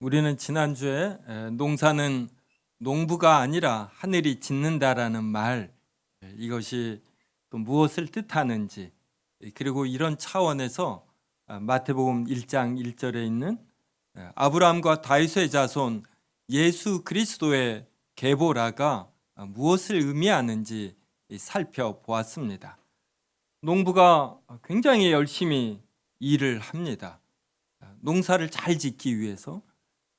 우리는 지난주에 농사는 농부가 아니라 하늘이 짓는다라는 말, 이것이 또 무엇을 뜻하는지, 그리고 이런 차원에서 마태복음 1장 1절에 있는 아브라함과 다윗의 자손 예수 그리스도의 계보라가 무엇을 의미하는지 살펴보았습니다. 농부가 굉장히 열심히 일을 합니다. 농사를 잘 짓기 위해서.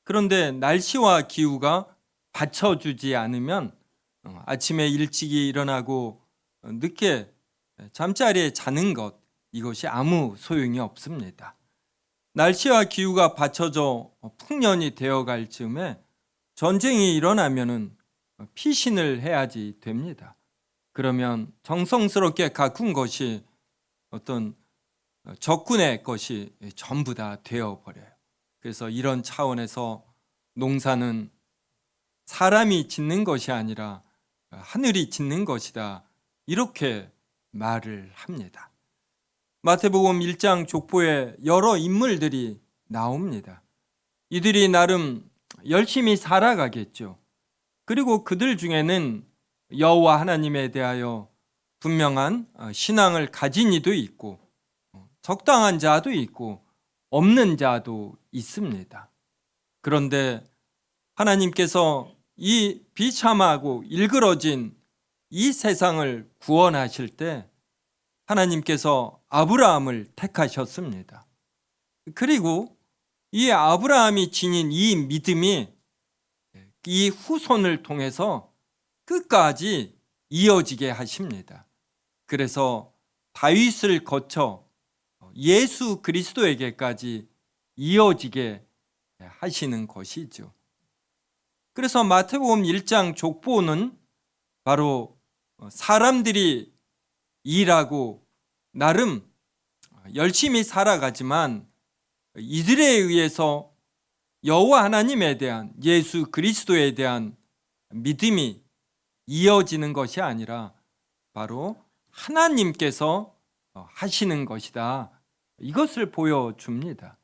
그런데 날씨와 기후가 받쳐주지 않으면 아침에 일찍이 일어나고 늦게 잠자리에 자는 것, 이것이 아무 소용이 없습니다. 날씨와 기후가 받쳐져 풍년이 되어갈 즈음에 전쟁이 일어나면은 피신을 해야지 됩니다. 그러면 정성스럽게 가꾼 것이 어떤 적군의 것이 전부 다 되어버려요. 그래서 이런 차원에서 농사는 사람이 짓는 것이 아니라 하늘이 짓는 것이다, 이렇게 말을 합니다. 마태복음 1장 족보에 여러 인물들이 나옵니다. 이들이 나름 열심히 살아가겠죠. 그리고 그들 중에는 여호와 하나님에 대하여 분명한 신앙을 가진 이도 있고 적당한 자도 있고 없는 자도 있습니다. 그런데 하나님께서 이 비참하고 일그러진 이 세상을 구원하실 때 하나님께서 아브라함을 택하셨습니다. 그리고 이 아브라함이 지닌 이 믿음이 이 후손을 통해서 끝까지 이어지게 하십니다. 그래서 다윗을 거쳐 예수 그리스도에게까지 이어지게 하시는 것이죠. 그래서 마태복음 1장 족보는 바로 사람들이 일하고 나름 열심히 살아가지만 이들에 의해서 여호와 하나님에 대한, 예수 그리스도에 대한 믿음이 이어지는 것이 아니라 바로 하나님께서 하시는 것이다, 이것을 보여줍니다.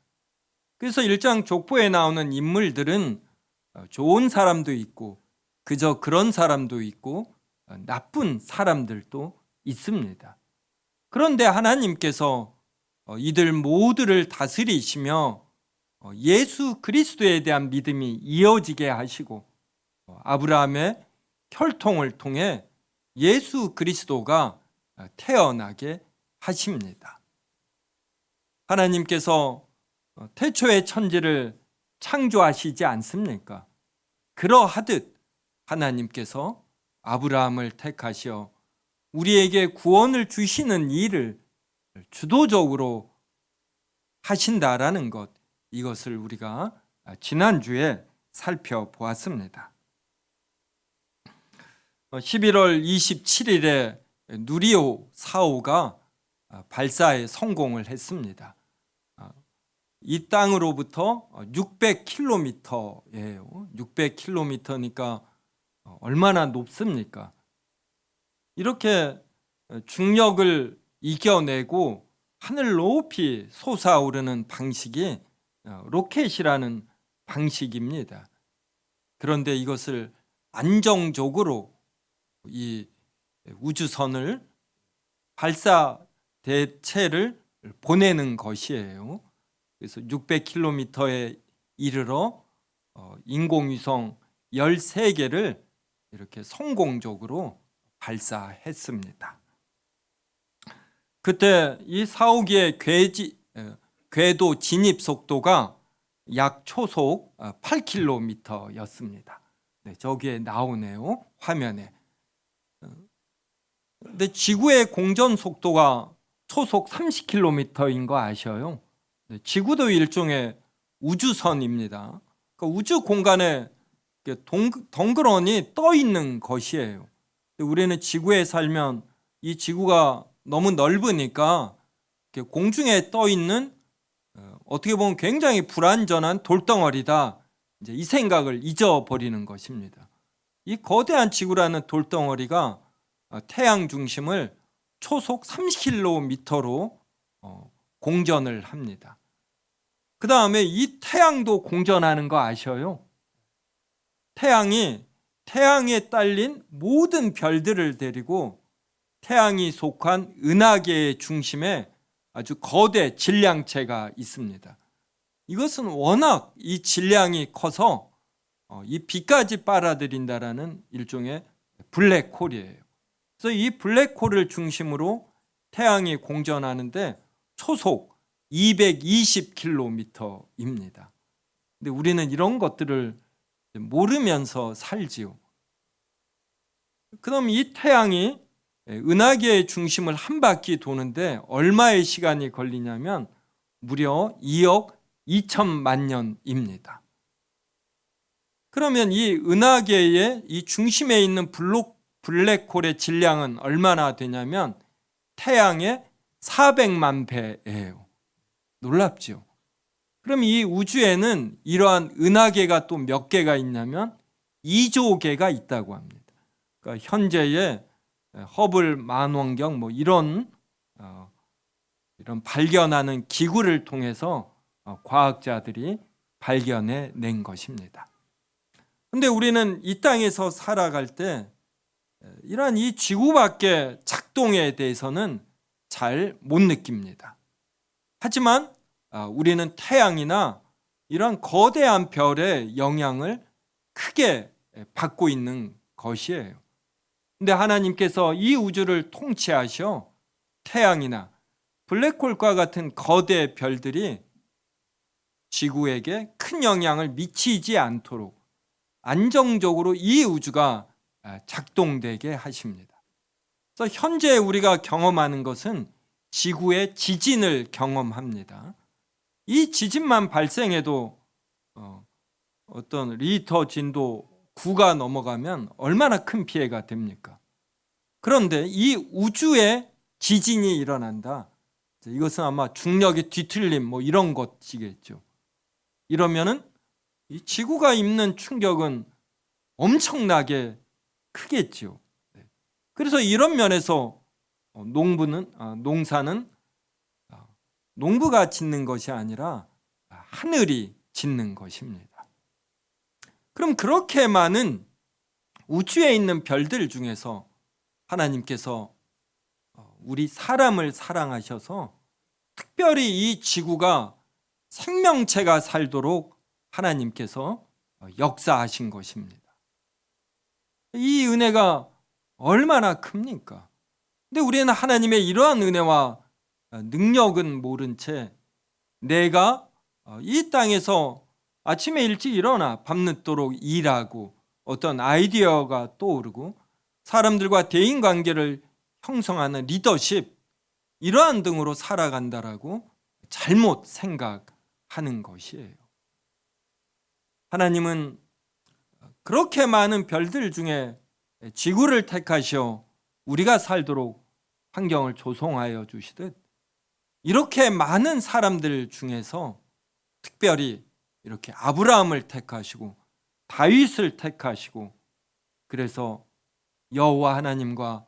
그래서 1장 족보에 나오는 인물들은 좋은 사람도 있고 그저 그런 사람도 있고 나쁜 사람들도 있습니다. 그런데 하나님께서 이들 모두를 다스리시며 예수 그리스도에 대한 믿음이 이어지게 하시고 아브라함의 혈통을 통해 예수 그리스도가 태어나게 하십니다. 하나님께서 태초의 천지를 창조하시지 않습니까? 그러하듯 하나님께서 아브라함을 택하시어 우리에게 구원을 주시는 일을 주도적으로 하신다라는 것, 이것을 우리가 지난주에 살펴보았습니다. 11월 27일에 누리호 4호가 발사에 성공을 했습니다. 이 땅으로부터 600km예요. 600km니까 얼마나 높습니까? 이렇게 중력을 이겨내고 하늘 높이 솟아오르는 방식이 로켓이라는 방식입니다. 그런데 이것을 안정적으로 이 우주선을 발사 대체를 보내는 것이에요. 그래서 600km에 이르러 인공위성 13개를 이렇게 성공적으로 발사했습니다. 그때 이 4호기의 궤도 진입 속도가 약 초속 8km였습니다. 네, 저기에 나오네요, 화면에. 근데 지구의 공전 속도가 초속 30km인 거 아셔요? 네, 지구도 일종의 우주선입니다. 그러니까 우주 공간에 덩그러니 떠 있는 것이에요. 우리는 지구에 살면 이 지구가 너무 넓으니까 공중에 떠 있는 어떻게 보면 굉장히 불완전한 돌덩어리다, 이제 이 생각을 잊어버리는 것입니다. 이 거대한 지구라는 돌덩어리가 태양 중심을 초속 30km로 공전을 합니다. 그 다음에 이 태양도 공전하는 거 아셔요? 태양에 딸린 모든 별들을 데리고 태양이 속한 은하계의 중심에 아주 거대 질량체가 있습니다. 이것은 워낙 이 질량이 커서 이 빛까지 빨아들인다라는 일종의 블랙홀이에요. 그래서 이 블랙홀을 중심으로 태양이 공전하는데 초속 220km입니다. 근데 우리는 이런 것들을 모르면서 살지요. 그럼 이 태양이 은하계의 중심을 한 바퀴 도는데 얼마의 시간이 걸리냐면 무려 2억 2천만 년입니다. 그러면 이 은하계의 이 중심에 있는 블랙홀의 질량은 얼마나 되냐면 태양의 400만 배예요. 놀랍죠? 그럼 이 우주에는 이러한 은하계가 또 몇 개가 있냐면 2조 개가 있다고 합니다. 그러니까 현재의 허블 망원경 이런 발견하는 기구를 통해서 과학자들이 발견해 낸 것입니다. 그런데 우리는 이 땅에서 살아갈 때 이러한 이 지구 밖의 작동에 대해서는 잘 못 느낍니다. 하지만 우리는 태양이나 이런 거대한 별의 영향을 크게 받고 있는 것이에요. 근데 하나님께서 이 우주를 통치하셔 태양이나 블랙홀과 같은 거대 별들이 지구에게 큰 영향을 미치지 않도록 안정적으로 이 우주가 작동되게 하십니다. 그래서 현재 우리가 경험하는 것은 지구의 지진을 경험합니다. 이 지진만 발생해도 어떤 리히터 진도 9가 넘어가면 얼마나 큰 피해가 됩니까? 그런데 이 우주에 지진이 일어난다. 이것은 아마 중력의 뒤틀림 이런 것이겠죠. 이러면은 이 지구가 입는 충격은 엄청나게 크겠죠. 그래서 이런 면에서 농사는 농부가 짓는 것이 아니라 하늘이 짓는 것입니다. 그럼 그렇게 많은 우주에 있는 별들 중에서 하나님께서 우리 사람을 사랑하셔서 특별히 이 지구가 생명체가 살도록 하나님께서 역사하신 것입니다. 이 은혜가 얼마나 큽니까? 근데 우리는 하나님의 이러한 은혜와 능력은 모른 채 내가 이 땅에서 아침에 일찍 일어나 밤늦도록 일하고 어떤 아이디어가 떠오르고 사람들과 대인관계를 형성하는 리더십 이러한 등으로 살아간다라고 잘못 생각하는 것이에요. 하나님은 그렇게 많은 별들 중에 지구를 택하셔 우리가 살도록 환경을 조성하여 주시듯 이렇게 많은 사람들 중에서 특별히 이렇게 아브라함을 택하시고 다윗을 택하시고 그래서 여호와 하나님과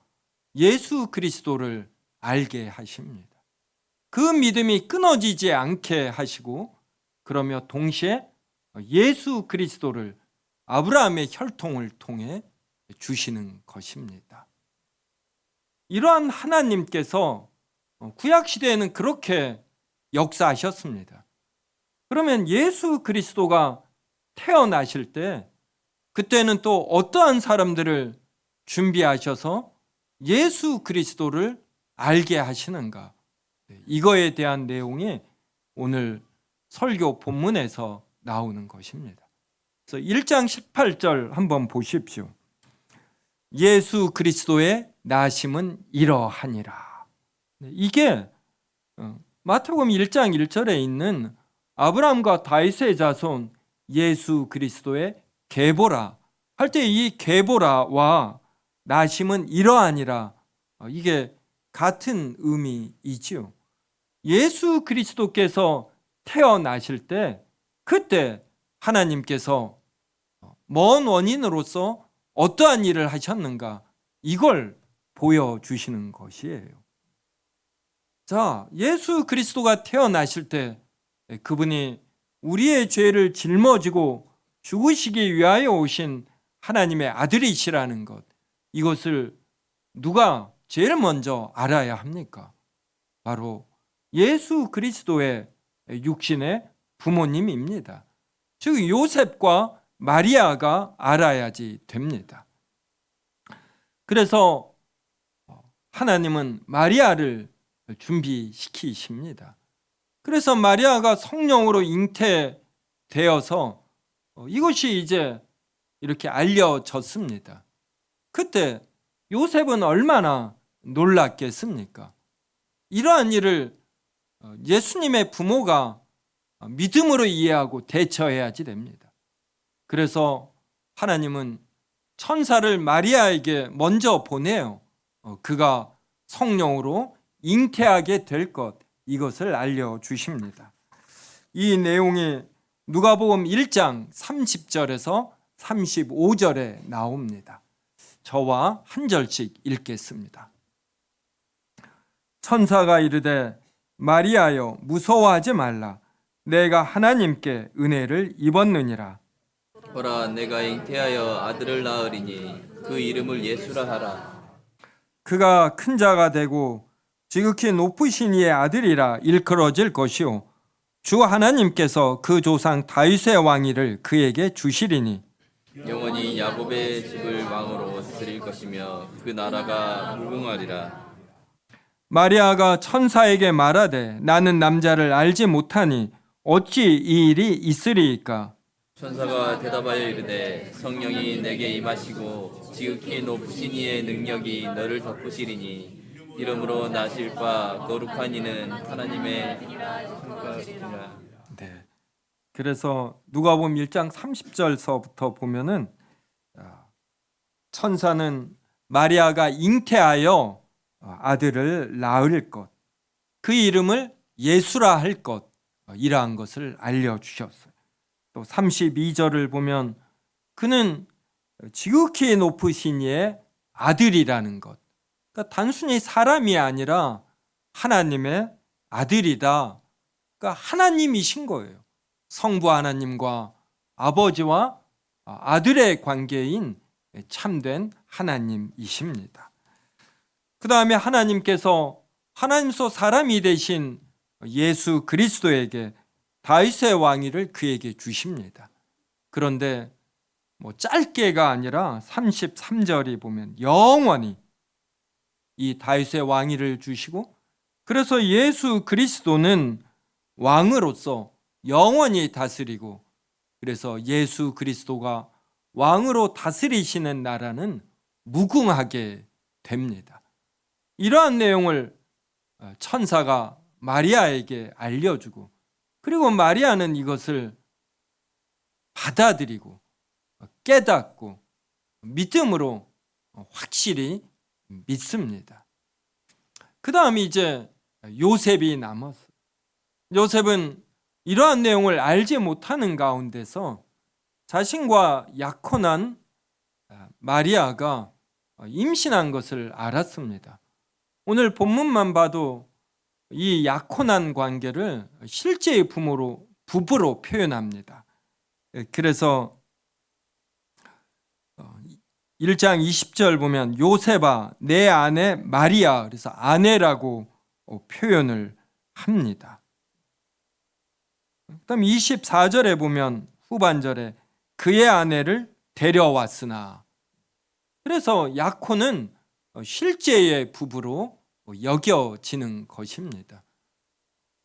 예수 그리스도를 알게 하십니다. 그 믿음이 끊어지지 않게 하시고 그러며 동시에 예수 그리스도를 아브라함의 혈통을 통해 주시는 것입니다. 이러한 하나님께서 구약시대에는 그렇게 역사하셨습니다. 그러면 예수 그리스도가 태어나실 때 그때는 또 어떠한 사람들을 준비하셔서 예수 그리스도를 알게 하시는가? 이거에 대한 내용이 오늘 설교 본문에서 나오는 것입니다. 그래서 1장 18절 한번 보십시오. 예수 그리스도의 나심은 이러하니라. 이게 마태복음 1장 1절에 있는 아브라함과 다윗의 자손 예수 그리스도의 계보라 할 때 이 계보라와 나심은 이러하니라 이게 같은 의미이지요. 예수 그리스도께서 태어나실 때 그때 하나님께서 먼 원인으로서 어떠한 일을 하셨는가 이걸 보여주시는 것이에요. 자, 예수 그리스도가 태어나실 때 그분이 우리의 죄를 짊어지고 죽으시기 위하여 오신 하나님의 아들이시라는 것, 이것을 누가 제일 먼저 알아야 합니까? 바로 예수 그리스도의 육신의 부모님입니다. 즉 요셉과 마리아가 알아야지 됩니다. 그래서 하나님은 마리아를 준비시키십니다. 그래서 마리아가 성령으로 잉태되어서 이것이 이제 이렇게 알려졌습니다. 그때 요셉은 얼마나 놀랐겠습니까? 이러한 일을 예수님의 부모가 믿음으로 이해하고 대처해야지 됩니다. 그래서 하나님은 천사를 마리아에게 먼저 보내요. 그가 성령으로 잉태하게 될 것, 이것을 알려주십니다. 이 내용이 누가복음 1장 30절에서 35절에 나옵니다. 저와 한 절씩 읽겠습니다. 천사가 이르되 마리아여 무서워하지 말라. 내가 하나님께 은혜를 입었느니라. 보라, 내가 잉태하여 아들을 낳으리니 그 이름을 예수라 하라. 그가 큰 자가 되고 지극히 높으신 이의 아들이라 일컬어질 것이요 주 하나님께서 그 조상 다윗의 왕위를 그에게 주시리니 영원히 야곱의 집을 왕으로 다스릴 것이며 그 나라가 무궁하리라. 마리아가 천사에게 말하되 나는 남자를 알지 못하니 어찌 이 일이 있으리이까? 천사가 대답하여 이르되 성령이 내게 임하시고 지극히 높으신 이의 능력이 너를 덮으시리니 이름으로 나실 바 거룩한 이는 하나님의 하나니라. 네. 그래서 누가복음 1장 30절서부터 보면은 천사는 마리아가 잉태하여 아들을 낳을 것, 그 이름을 예수라 할 것, 이러한 것을 알려주셨어요. 또 32절을 보면 그는 지극히 높으신 이의 아들이라는 것, 그러니까 단순히 사람이 아니라 하나님의 아들이다. 그러니까 하나님이신 거예요. 성부 하나님과 아버지와 아들의 관계인 참된 하나님이십니다. 그 다음에 하나님께서 하나님서 사람이 되신 예수 그리스도에게 다윗의 왕위를 그에게 주십니다. 그런데 짧게가 아니라 33절이 보면 영원히 이 다윗의 왕위를 주시고, 그래서 예수 그리스도는 왕으로서 영원히 다스리고, 그래서 예수 그리스도가 왕으로 다스리시는 나라는 무궁하게 됩니다. 이러한 내용을 천사가 마리아에게 알려주고, 그리고 마리아는 이것을 받아들이고 깨닫고 믿음으로 확실히 믿습니다. 그 다음에 이제 요셉이 남았어요. 요셉은 이러한 내용을 알지 못하는 가운데서 자신과 약혼한 마리아가 임신한 것을 알았습니다. 오늘 본문만 봐도 이 약혼한 관계를 실제의 부부로 표현합니다. 그래서 1장 20절 보면 요셉아 내 아내 마리아, 그래서 아내라고 표현을 합니다. 그다음 24절에 보면 후반절에 그의 아내를 데려왔으나, 그래서 약혼은 실제의 부부로 여겨지는 것입니다.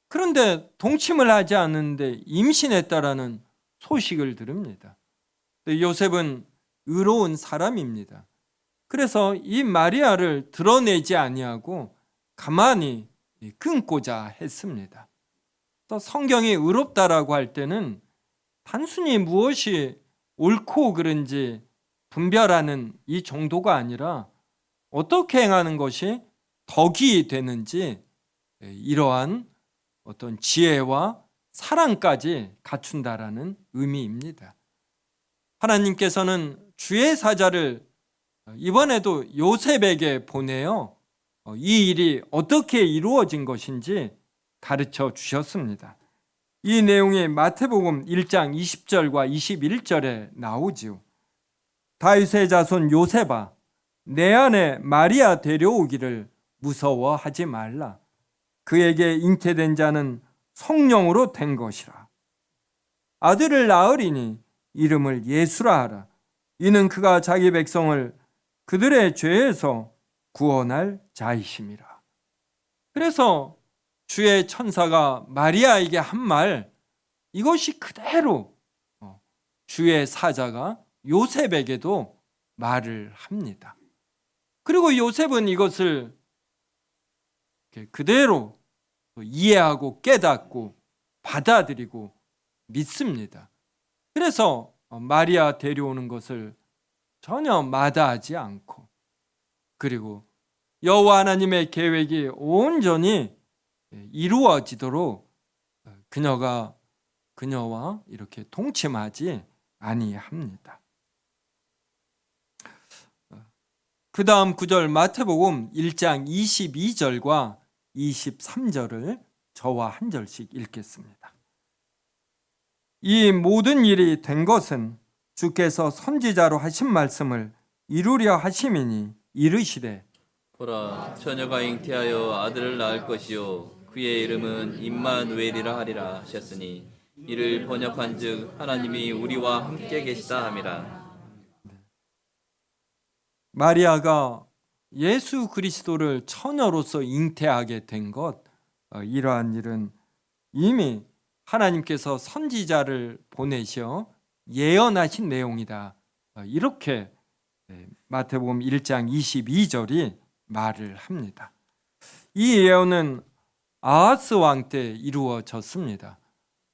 그런데 동침을 하지 않는데 임신했다라는 소식을 들읍니다. 요셉은 의로운 사람입니다. 그래서 이 마리아를 드러내지 아니하고 가만히 끊고자 했습니다. 또 성경이 의롭다라고 할 때는 단순히 무엇이 옳고 그른지 분별하는 이 정도가 아니라 어떻게 행하는 것이 덕이 되는지 이러한 어떤 지혜와 사랑까지 갖춘다라는 의미입니다. 하나님께서는 주의 사자를 이번에도 요셉에게 보내어 이 일이 어떻게 이루어진 것인지 가르쳐 주셨습니다. 이 내용이 마태복음 1장 20절과 21절에 나오지요. 다윗의 자손 요셉아, 내 아내 마리아 데려오기를 무서워하지 말라. 그에게 잉태된 자는 성령으로 된 것이라. 아들을 낳으리니 이름을 예수라 하라. 이는 그가 자기 백성을 그들의 죄에서 구원할 자이심이라. 그래서 주의 천사가 마리아에게 한 말, 이것이 그대로 주의 사자가 요셉에게도 말을 합니다. 그리고 요셉은 이것을 그대로 이해하고 깨닫고 받아들이고 믿습니다. 그래서 마리아 데려오는 것을 전혀 마다하지 않고, 그리고 여호와 하나님의 계획이 온전히 이루어지도록 그녀와 이렇게 동침하지 아니합니다. 그 다음 구절 마태복음 1장 22절과 23절을 저와 한 절씩 읽겠습니다. 이 모든 일이 된 것은 주께서 선지자로 하신 말씀을 이루려 하심이니 이르시되 보라, 처녀가 잉태하여 아들을 낳을 것이요 그의 이름은 임마누엘이라 하리라 하셨으니 이를 번역한즉 하나님이 우리와 함께 계시다 함이라. 마리아가 예수 그리스도를 처녀로서 잉태하게 된 것, 이러한 일은 이미 하나님께서 선지자를 보내셔 예언하신 내용이다. 이렇게 마태복음 1장 22절이 말을 합니다. 이 예언은 아하스 왕 때 이루어졌습니다.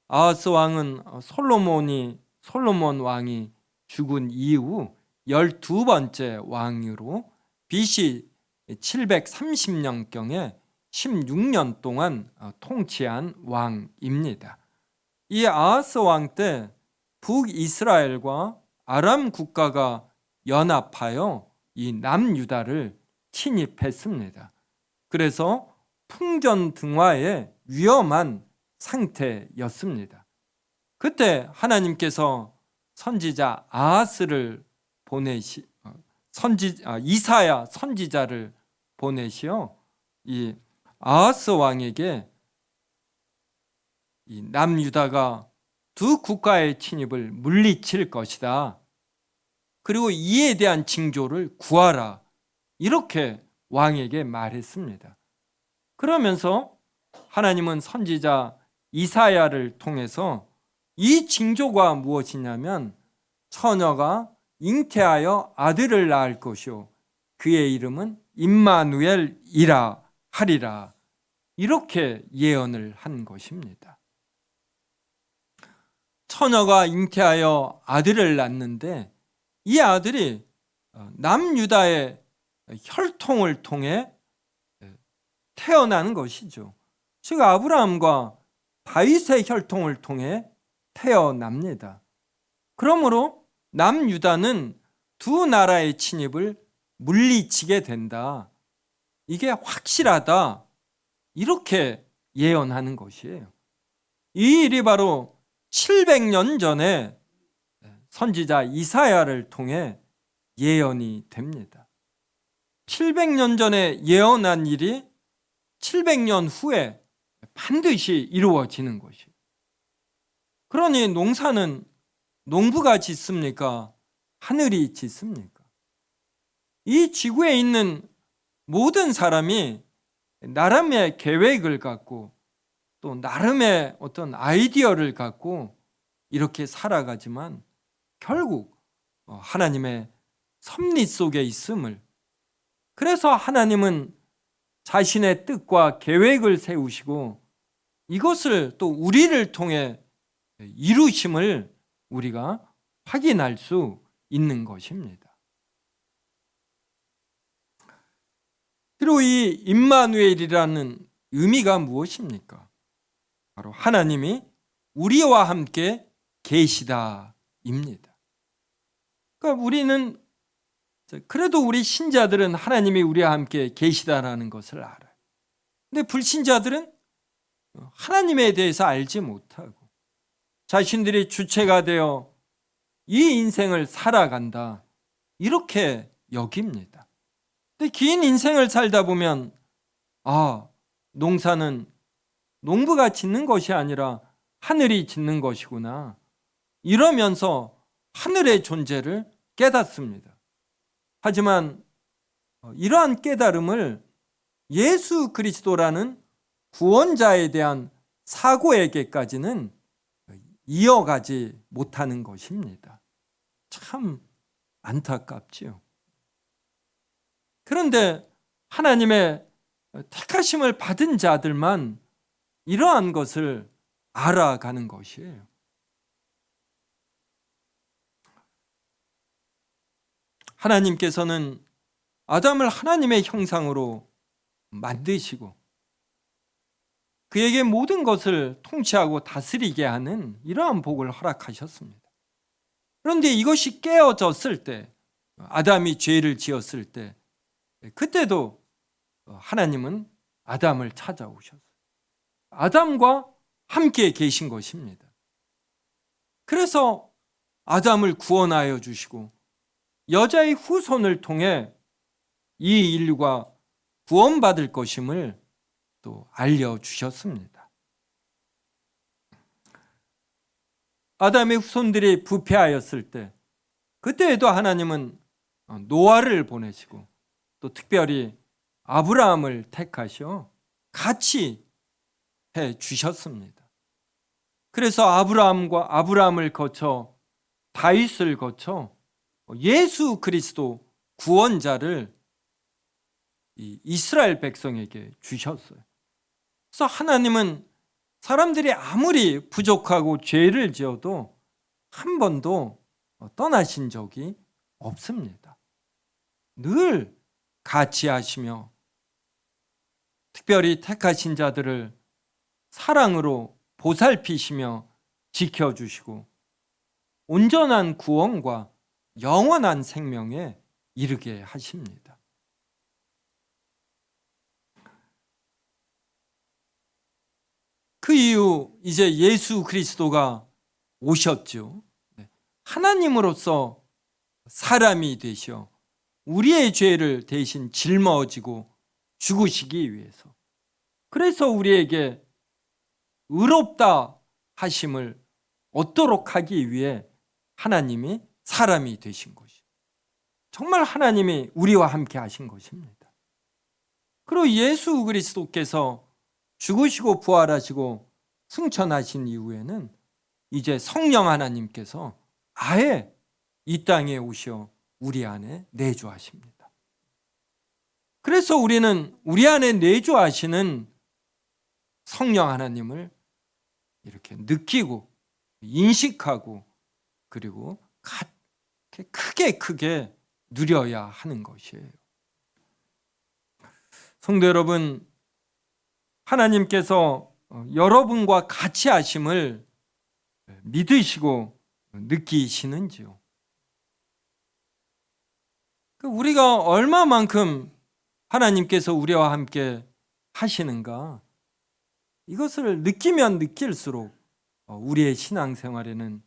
아하스 왕은 솔로몬 왕이 죽은 이후 12번째 왕으로 BC 730년경에 16년 동안 통치한 왕입니다. 이 아하스 왕 때 북이스라엘과 아람 국가가 연합하여 이 남유다를 침입했습니다. 그래서 풍전등화의 위험한 상태였습니다. 그때 하나님께서 선지자 아하스를 이사야 선지자를 보내시어 이 아하스 왕에게 이 남유다가 두 국가의 침입을 물리칠 것이다. 그리고 이에 대한 징조를 구하라. 이렇게 왕에게 말했습니다. 그러면서 하나님은 선지자 이사야를 통해서 이 징조가 무엇이냐면 처녀가 잉태하여 아들을 낳을 것이요 그의 이름은 임마누엘이라 하리라. 이렇게 예언을 한 것입니다. 처녀가 잉태하여 아들을 낳는데 이 아들이 남유다의 혈통을 통해 태어나는 것이죠. 즉 아브라함과 다윗의 혈통을 통해 태어납니다. 그러므로 남유다는 두 나라의 침입을 물리치게 된다. 이게 확실하다. 이렇게 예언하는 것이에요. 이 일이 바로 700년 전에 선지자 이사야를 통해 예언이 됩니다. 700년 전에 예언한 일이 700년 후에 반드시 이루어지는 것이에요. 그러니 농사는 농부가 짓습니까? 하늘이 짓습니까? 이 지구에 있는 모든 사람이 나름의 계획을 갖고 또 나름의 어떤 아이디어를 갖고 이렇게 살아가지만 결국 하나님의 섭리 속에 있음을, 그래서 하나님은 자신의 뜻과 계획을 세우시고 이것을 또 우리를 통해 이루심을 우리가 확인할 수 있는 것입니다. 그리고 이 임마누엘이라는 의미가 무엇입니까? 바로 하나님이 우리와 함께 계시다입니다. 그러니까 우리는, 그래도 우리 신자들은 하나님이 우리와 함께 계시다라는 것을 알아요. 근데 불신자들은 하나님에 대해서 알지 못하고 자신들이 주체가 되어 이 인생을 살아간다, 이렇게 여깁니다. 근데 긴 인생을 살다 보면 농사는 농부가 짓는 것이 아니라 하늘이 짓는 것이구나, 이러면서 하늘의 존재를 깨닫습니다. 하지만 이러한 깨달음을 예수 그리스도라는 구원자에 대한 사고에게까지는 이어가지 못하는 것입니다. 참 안타깝지요. 그런데 하나님의 택하심을 받은 자들만 이러한 것을 알아가는 것이에요. 하나님께서는 아담을 하나님의 형상으로 만드시고 그에게 모든 것을 통치하고 다스리게 하는 이러한 복을 허락하셨습니다. 그런데 이것이 깨어졌을 때, 아담이 죄를 지었을 때, 그때도 하나님은 아담을 찾아오셨어요. 아담과 함께 계신 것입니다. 그래서 아담을 구원하여 주시고 여자의 후손을 통해 이 인류가 구원받을 것임을 또 알려주셨습니다. 아담의 후손들이 부패하였을 때, 그때에도 하나님은 노아를 보내시고 또 특별히 아브라함을 택하셔 같이 해 주셨습니다. 그래서 아브라함을 거쳐 다윗을 거쳐 예수 그리스도 구원자를 이 이스라엘 백성에게 주셨어요. 그래서 하나님은 사람들이 아무리 부족하고 죄를 지어도 한 번도 떠나신 적이 없습니다. 늘 같이 하시며 특별히 택하신 자들을 사랑으로 보살피시며 지켜주시고 온전한 구원과 영원한 생명에 이르게 하십니다. 그 이후 이제 예수 그리스도가 오셨죠. 하나님으로서 사람이 되셔 우리의 죄를 대신 짊어지고 죽으시기 위해서, 그래서 우리에게 의롭다 하심을 얻도록 하기 위해 하나님이 사람이 되신 것이, 정말 하나님이 우리와 함께 하신 것입니다. 그리고 예수 그리스도께서 죽으시고 부활하시고 승천하신 이후에는 이제 성령 하나님께서 아예 이 땅에 오셔 우리 안에 내주하십니다. 그래서 우리는 우리 안에 내주하시는 성령 하나님을 이렇게 느끼고 인식하고 그리고 크게 누려야 하는 것이에요. 성도 여러분, 하나님께서 여러분과 같이 하심을 믿으시고 느끼시는지요? 우리가 얼마만큼 하나님께서 우리와 함께 하시는가, 이것을 느끼면 느낄수록 우리의 신앙생활에는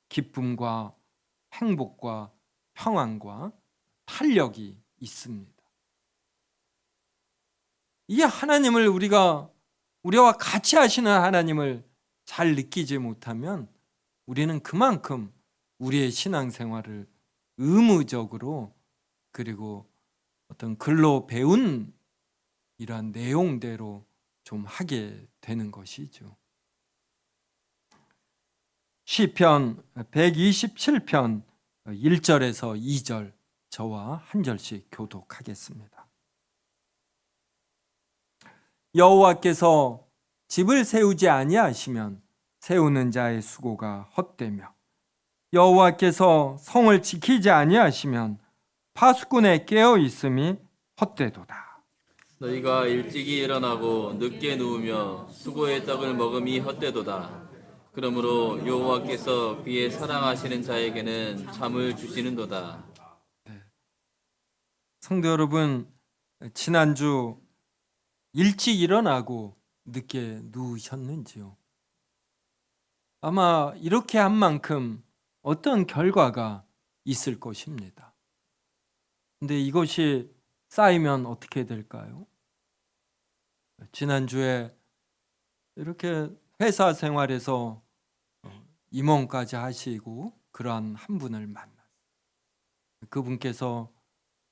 기쁨과 행복과 평안과 탄력이 있습니다. 이 하나님을 우리와 같이 하시는 하나님을 잘 느끼지 못하면 우리는 그만큼 우리의 신앙생활을 의무적으로 그리고 어떤 글로 배운 이러한 내용대로 좀 하게 되는 것이죠. 시편 127편 1절에서 2절 저와 한 절씩 교독하겠습니다. 여호와께서 집을 세우지 아니하시면 세우는 자의 수고가 헛되며 여호와께서 성을 지키지 아니하시면 파수꾼의 깨어 있음이 헛되도다. 너희가 일찍이 일어나고 늦게 누우며 수고의 떡을 먹음이 헛되도다. 그러므로 여호와께서 그의 사랑하시는 자에게는 잠을 주시는도다. 성도 여러분, 지난주 일찍 일어나고 늦게 누우셨는지요? 아마 이렇게 한 만큼 어떤 결과가 있을 것입니다. 근데 이것이 쌓이면 어떻게 될까요? 지난주에 이렇게 회사 생활에서 임원까지 하시고 그러한 한 분을 만났어요. 그분께서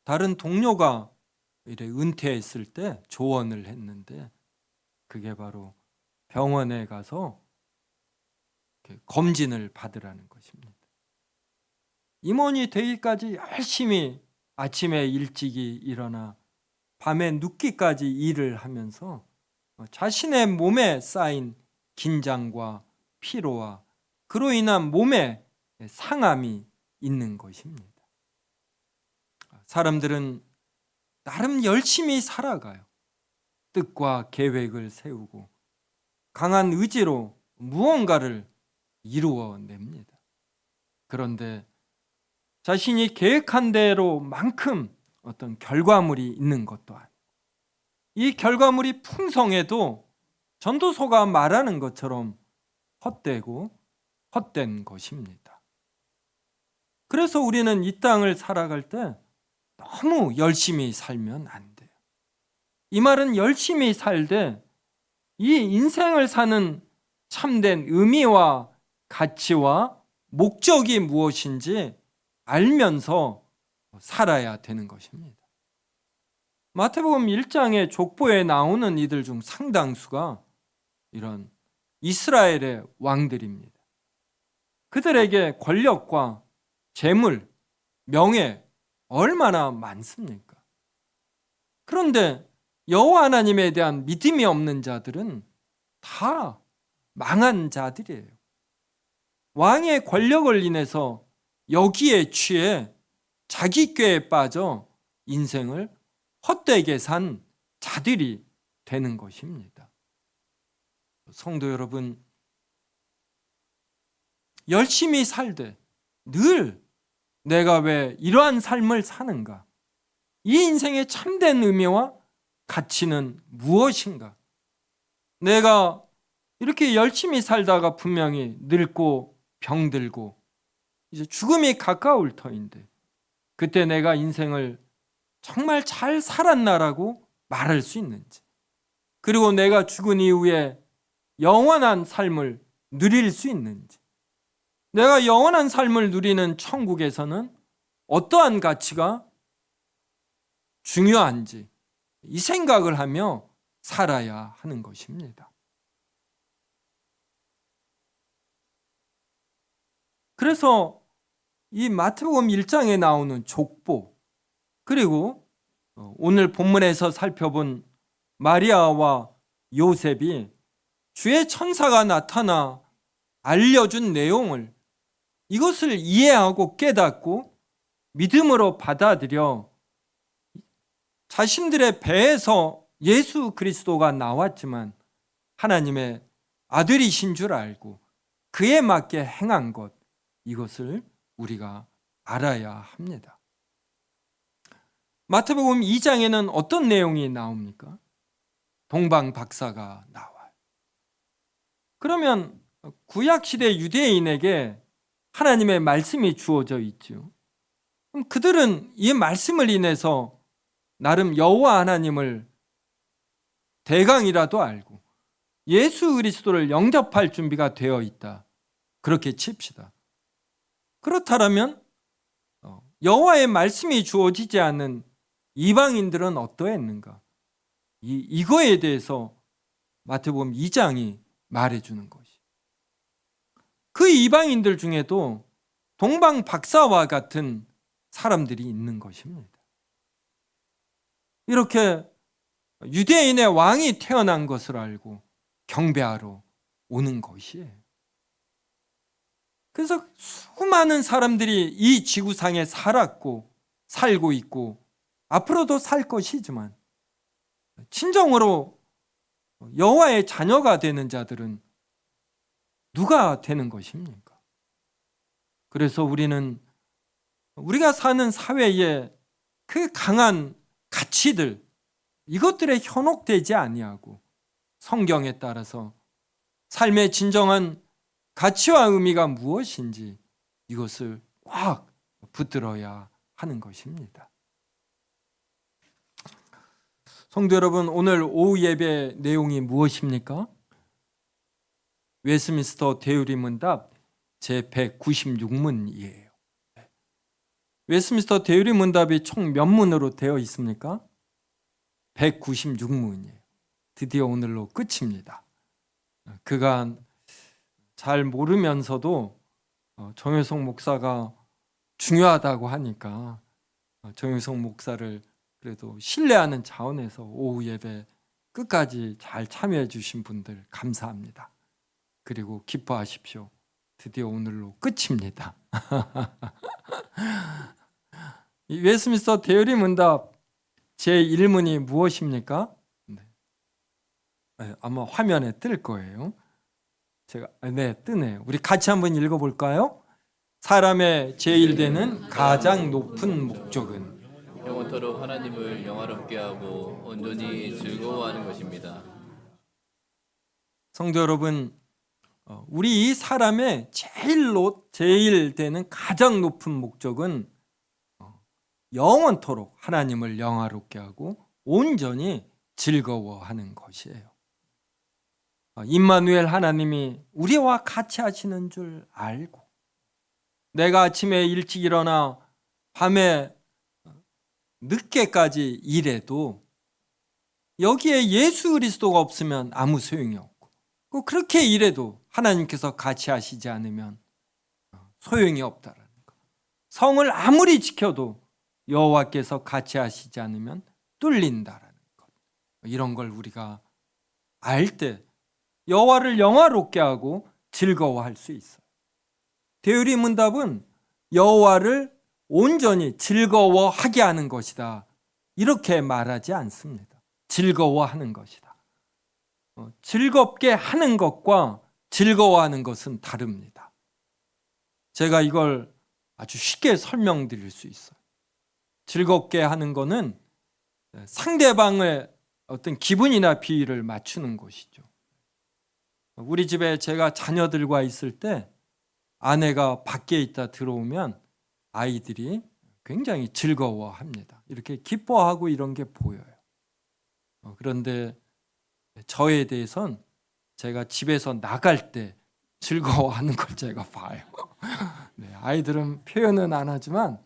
다른 동료가 이래 은퇴했을 때 조언을 했는데 그게 바로 병원에 가서 검진을 받으라는 것입니다. 임원이 되기까지 열심히 아침에 일찍이 일어나 밤에 눕기까지 일을 하면서 자신의 몸에 쌓인 긴장과 피로와 그로 인한 몸에 상함이 있는 것입니다. 사람들은 나름 열심히 살아가요. 뜻과 계획을 세우고 강한 의지로 무언가를 이루어냅니다. 그런데 자신이 계획한 대로만큼 어떤 결과물이 있는 것도 아니고 이 결과물이 풍성해도 전도서가 말하는 것처럼 헛되고 헛된 것입니다. 그래서 우리는 이 땅을 살아갈 때 너무 열심히 살면 안 돼요. 이 말은 열심히 살되 이 인생을 사는 참된 의미와 가치와 목적이 무엇인지 알면서 살아야 되는 것입니다. 마태복음 1장의 족보에 나오는 이들 중 상당수가 이런 이스라엘의 왕들입니다. 그들에게 권력과 재물, 명예 얼마나 많습니까? 그런데 여호와 하나님에 대한 믿음이 없는 자들은 다 망한 자들이에요. 왕의 권력을 인해서 여기에 취해 자기 꾀에 빠져 인생을 헛되게 산 자들이 되는 것입니다. 성도 여러분, 열심히 살되 늘 내가 왜 이러한 삶을 사는가? 이 인생의 참된 의미와 가치는 무엇인가? 내가 이렇게 열심히 살다가 분명히 늙고 병들고 이제 죽음이 가까울 터인데 그때 내가 인생을 정말 잘 살았나라고 말할 수 있는지, 그리고 내가 죽은 이후에 영원한 삶을 누릴 수 있는지, 내가 영원한 삶을 누리는 천국에서는 어떠한 가치가 중요한지 이 생각을 하며 살아야 하는 것입니다. 그래서 이 마태복음 1장에 나오는 족보, 그리고 오늘 본문에서 살펴본 마리아와 요셉이 주의 천사가 나타나 알려준 내용을, 이것을 이해하고 깨닫고 믿음으로 받아들여 자신들의 배에서 예수 그리스도가 나왔지만 하나님의 아들이신 줄 알고 그에 맞게 행한 것, 이것을 우리가 알아야 합니다. 마태복음 2장에는 어떤 내용이 나옵니까? 동방 박사가 나와요. 그러면 구약시대 유대인에게 하나님의 말씀이 주어져 있죠. 그럼 그들은 이 말씀을 인해서 나름 여호와 하나님을 대강이라도 알고 예수 그리스도를 영접할 준비가 되어 있다, 그렇게 칩시다. 그렇다면 여호와의 말씀이 주어지지 않는 이방인들은 어떠했는가? 이거에 대해서 마태복음 2장이 말해주는 것이, 그 이방인들 중에도 동방 박사와 같은 사람들이 있는 것입니다. 이렇게 유대인의 왕이 태어난 것을 알고 경배하러 오는 것이에요. 그래서 수많은 사람들이 이 지구상에 살았고 살고 있고 앞으로도 살 것이지만 진정으로 여호와의 자녀가 되는 자들은 누가 되는 것입니까? 그래서 우리가 사는 사회에 그 강한 가치들, 이것들에 현혹되지 아니하고 성경에 따라서 삶의 진정한 가치와 의미가 무엇인지 이것을 꽉 붙들어야 하는 것입니다. 성도 여러분, 오늘 오후 예배 내용이 무엇입니까? 웨스민스터 대유리문답 제196문이에요. 웨스민스터 대유리문답이 총 몇 문으로 되어 있습니까? 196문이에요. 드디어 오늘로 끝입니다. 그간 잘 모르면서도 정효성 목사가 중요하다고 하니까 정효성 목사를 그래도 신뢰하는 차원에서 오후 예배 끝까지 잘 참여해 주신 분들 감사합니다. 그리고 기뻐하십시오. 드디어 오늘로 끝입니다. 이 웨스민스터 대유리 문답 제1문이 무엇입니까? 아마 화면에 뜰 거예요. 뜨네요. 우리 같이 한번 읽어볼까요? 사람의 제1되는 가장 높은 목적은 영원토록 하나님을 영화롭게 하고 온전히 즐거워하는 것입니다. 성도 여러분, 우리 이 사람의 제일 되는 가장 높은 목적은 영원토록 하나님을 영화롭게 하고 온전히 즐거워하는 것이에요. 임마누엘 하나님이 우리와 같이 하시는 줄 알고 내가 아침에 일찍 일어나 밤에 늦게까지 일해도 여기에 예수 그리스도가 없으면 아무 소용이 없고 그렇게 일해도 하나님께서 같이 하시지 않으면 소용이 없다라는 것. 성을 아무리 지켜도 여호와께서 같이 하시지 않으면 뚫린다라는 것. 이런 걸 우리가 알 때 여호와를 영화롭게 하고 즐거워할 수 있어요. 대유리 문답은 여호와를 온전히 즐거워하게 하는 것이다. 이렇게 말하지 않습니다. 즐거워하는 것이다. 즐겁게 하는 것과 즐거워하는 것은 다릅니다. 제가 이걸 아주 쉽게 설명드릴 수 있어요. 즐겁게 하는 것은 상대방의 어떤 기분이나 비위를 맞추는 것이죠. 우리 집에 제가 자녀들과 있을 때 아내가 밖에 있다 들어오면 아이들이 굉장히 즐거워합니다. 이렇게 기뻐하고 이런 게 보여요. 그런데 저에 대해선 제가 집에서 나갈 때 즐거워하는 걸 제가 봐요. 네, 아이들은 표현은 안 하지만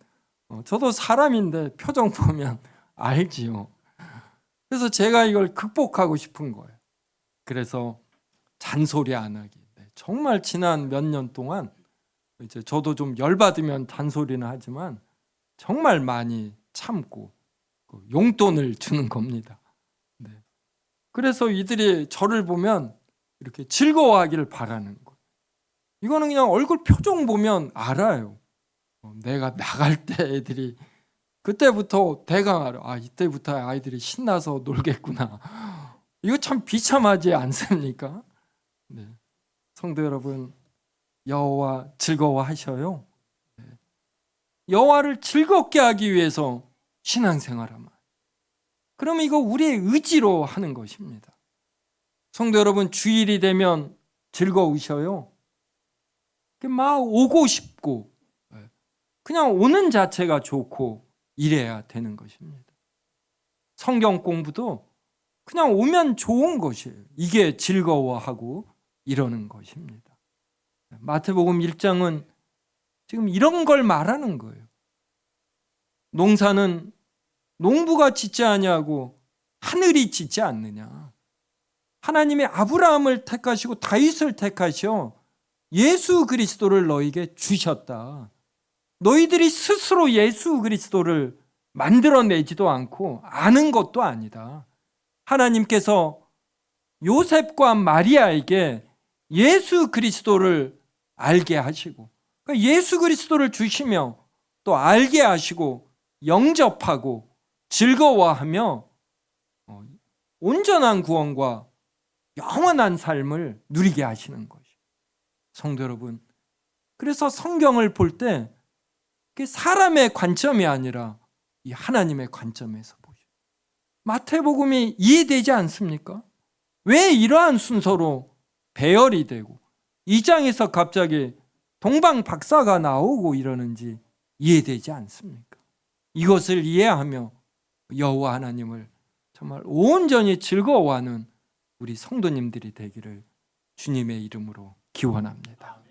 저도 사람인데 표정 보면 알지요. 그래서 제가 이걸 극복하고 싶은 거예요. 그래서 잔소리 안 하기. 정말 지난 몇 년 동안 이제 저도 좀 열받으면 잔소리는 하지만 정말 많이 참고 용돈을 주는 겁니다. 네. 그래서 이들이 저를 보면 이렇게 즐거워하기를 바라는 거예요. 이거는 그냥 얼굴 표정 보면 알아요. 내가 나갈 때 애들이 그때부터 대강 알아. 이때부터 아이들이 신나서 놀겠구나. 이거 참 비참하지 않습니까? 네. 성도 여러분, 여호와 즐거워하셔요. 네. 여호와를 즐겁게 하기 위해서 신앙생활하면 그러면 이거 우리의 의지로 하는 것입니다. 성도 여러분, 주일이 되면 즐거우셔요. 막 오고 싶고 그냥 오는 자체가 좋고 이래야 되는 것입니다. 성경 공부도 그냥 오면 좋은 것이에요. 이게 즐거워하고 이러는 것입니다. 마태복음 1장은 지금 이런 걸 말하는 거예요. 농사는 농부가 짓지 아니하고 하늘이 짓지 않느냐. 하나님이 아브라함을 택하시고 다윗을 택하셔 예수 그리스도를 너에게 주셨다. 너희들이 스스로 예수 그리스도를 만들어내지도 않고 아는 것도 아니다. 하나님께서 요셉과 마리아에게 예수 그리스도를 알게 하시고 그러니까 예수 그리스도를 주시며 또 알게 하시고 영접하고 즐거워하며 온전한 구원과 영원한 삶을 누리게 하시는 것이에요. 성도 여러분, 그래서 성경을 볼 때 사람의 관점이 아니라 이 하나님의 관점에서 보셔요. 마태복음이 이해되지 않습니까? 왜 이러한 순서로 배열이 되고 2장에서 갑자기 동방 박사가 나오고 이러는지 이해되지 않습니까? 이것을 이해하며 여호와 하나님을 정말 온전히 즐거워하는 우리 성도님들이 되기를 주님의 이름으로 기원합니다.